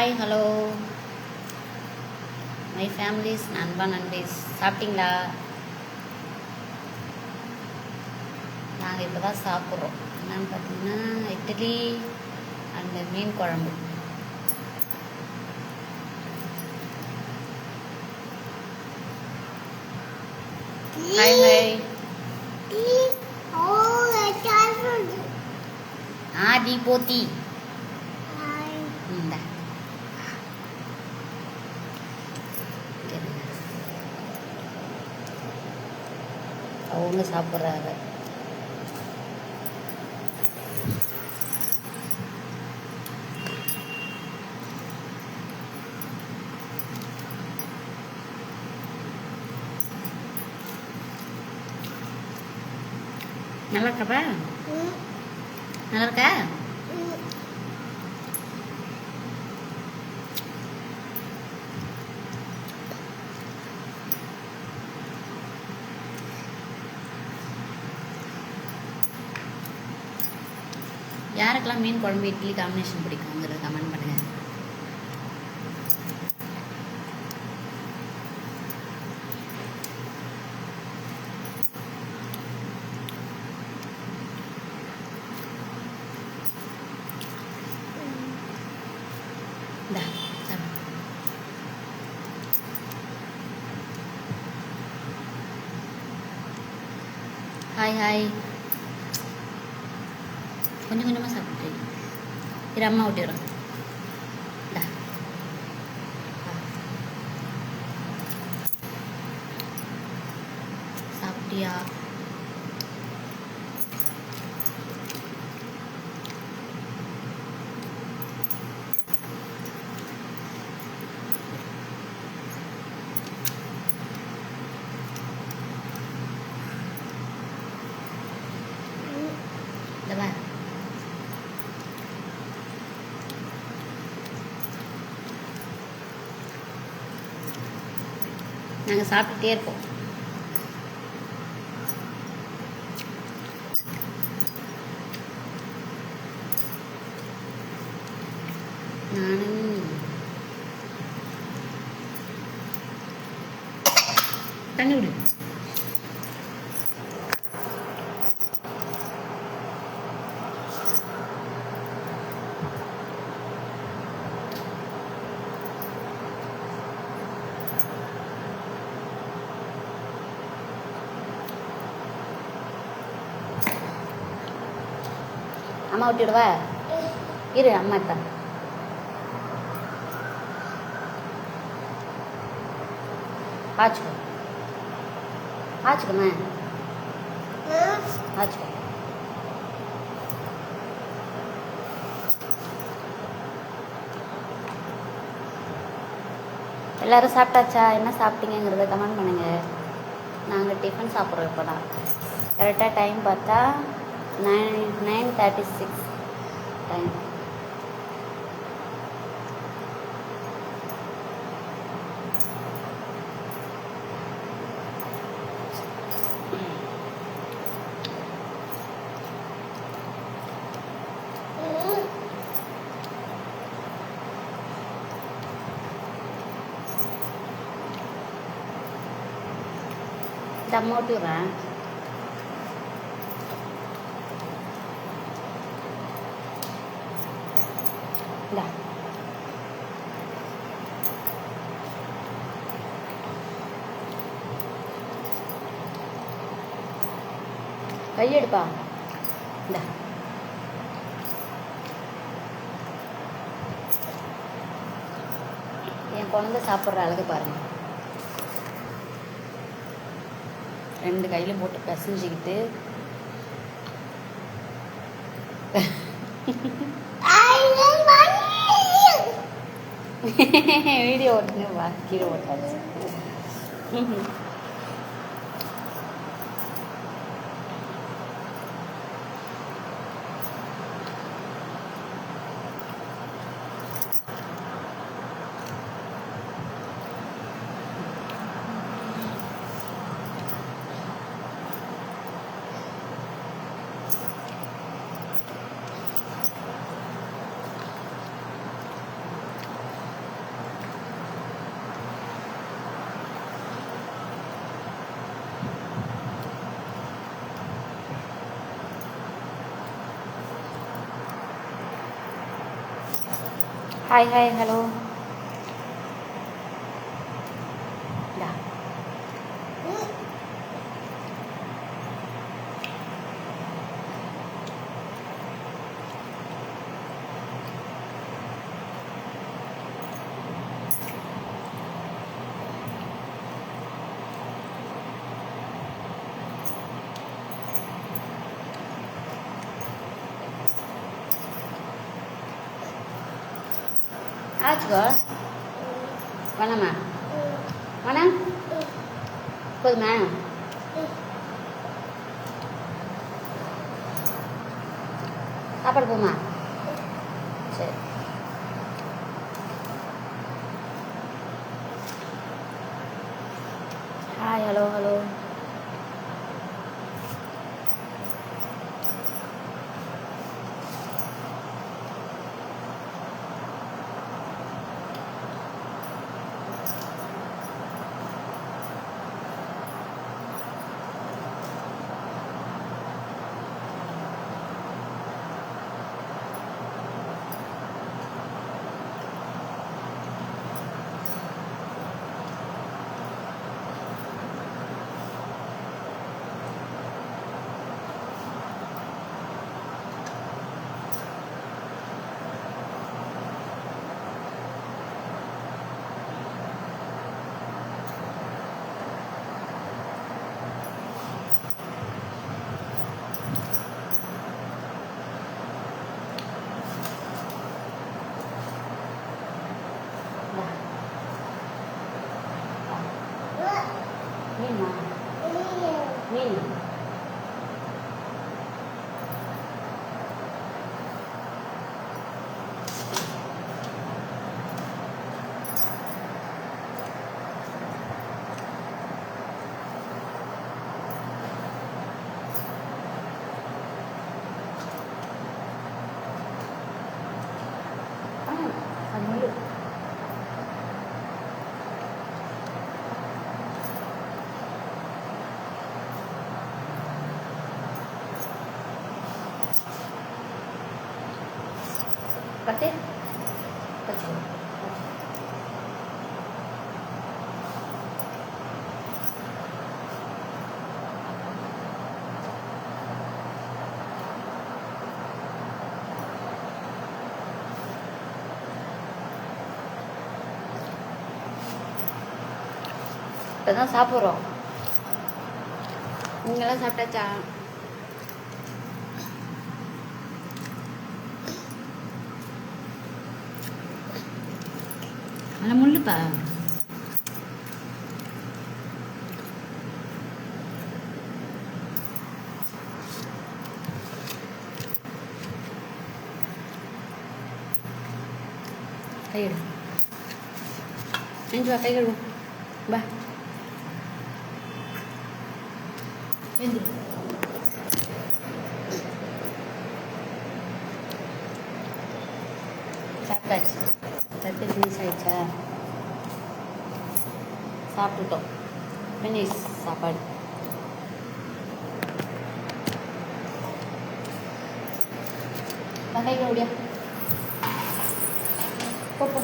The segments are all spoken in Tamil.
ஹாய் ஹலோ மை ஃபேமிலிஸ் நண்பா நண்பீஸ் சாப்பிட்டீங்களா? நாங்கள் இப்போ தான் சாப்பிட்றோம். என்னன்னு பார்த்தீங்கன்னா இட்லி அண்ட் மீன் குழம்பு. ஹாய் ஹாய் ஆதி போத்தி இந்த அவங்க சாப்பிட்றாங்க. நல்லா இருக்கப்பா? நல்லா இருக்கா? யாருக்கெல்லாம் மீன் குழம்பு இட்லி காம்பினேஷன் பிடிக்குங்கிறத கமெண்ட் பண்ணுங்க. ஹாய் ஹாய் கொஞ்சம் கொஞ்சமாக சாப்பிட்றீங்க. இரு அம்மா ஊட்டி விடுறேன். சாப்பிட்டியா? இல்லைவா? நாங்கள் சாப்பிட்டுட்டே இருப்போம். நானும் தண்ணி விடு. அம்மா ஊட்டி விடுவா? இரு அம்மா தான். ஆச்சுக்கோ ஆச்சுக்கம்மா ஆச்சுக்கோ. எல்லோரும் சாப்பிட்டாச்சா? என்ன சாப்பிட்டீங்கிறத கமெண்ட் பண்ணுங்கள். நாங்கள் டிஃபன் சாப்பிட்றோம். இப்போ தான் கரெக்டாக டைம் பார்த்தா 9:36 டைம். அம்மா ஊட்டி விட்றேன். கையெடுப்பா. இந்த என் குழந்தை சாப்பிட்ற அழகு பாருங்க. 2 கையில போட்டு பிசைஞ்சிக்கிட்டு வீடியோ ஓட்டுங்க. கீழே ஓட்டாச்சு. Hi hi hello. ஆச்சுக்கோ வேணாமா வேணாம் போதுமா சாப்பாடு போதுமா சரி. Hi hello hello. மீன்மா மீன் அது முள்ளு. கட்டு கட்டு இப்போ தான் சாப்பிட்றோம். நீங்களாம் சாப்பிட்டாச்சா? அதில் முள்ளுப்பா. கையெடு நெஞ்சு வா கை கழுவு பா எழுந்திரு. சாப்பிட்டாச்சு. தட்டு ஃபினிஷ் ஆயிடுச்சா? சாப்பிட்டுட்டோம். ஃபினிஷ் சாப்பாடு. கை கழுவியா போ போ.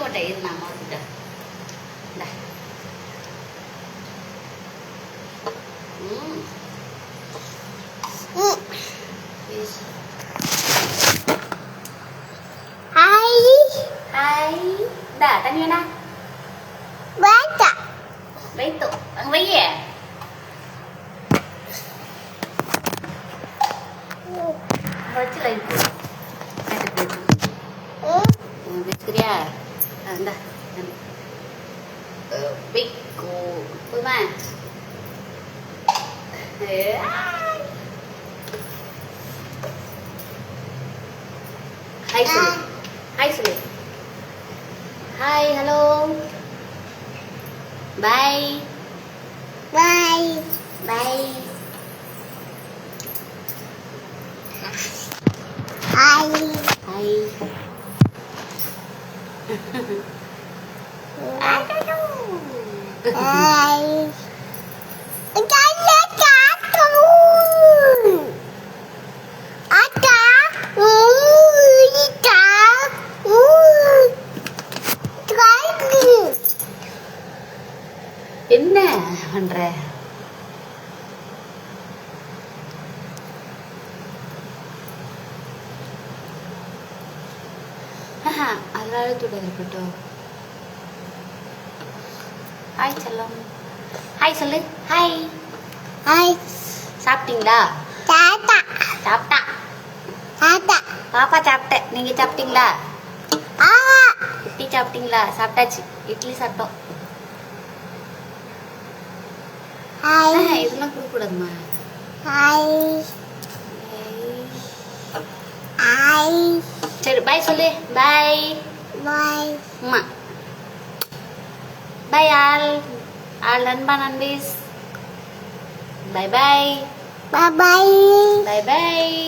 மாட்டேன், இது நான் மாத்திட்டேன். Hai, dah tanya nak. Baca. Baik tu, ang bayi ya. Baca lagi. Ada baju. Baca dia. Dah. Biko, apa? Hai Sule. Hai Sule. Hai, halo. Bye. Bye. Bye. Hai. Hai. Hai. Jangan jatuh. Ada. என்ன பண்ற? அதனால இருக்கட்டும். ஹாய் செல்லம். ஹாய் சொல்லு. ஹாய். Hai. சாப்பிட்டீங்களா? Tata. சாப்பிட்டா. Tata. பாப்பா சாப்பிட்டேன். நீங்க சாப்பிட்டீங்களா? Ah. இட்லி சாப்பிட்டீங்களா? சாப்பிட்டாச்சு. இட்லி சாப்பிட்டோம். Hai. இதெல்லாம் கொடுக்கூடாதுமா. Hai. Hai. சரி பாய் சொல்லு. பாய். Bye. அம்மா. பாய் ஆல் நண்பா நண்பீஸ். பாய் பாய். Bye bye. பாய் பாய்.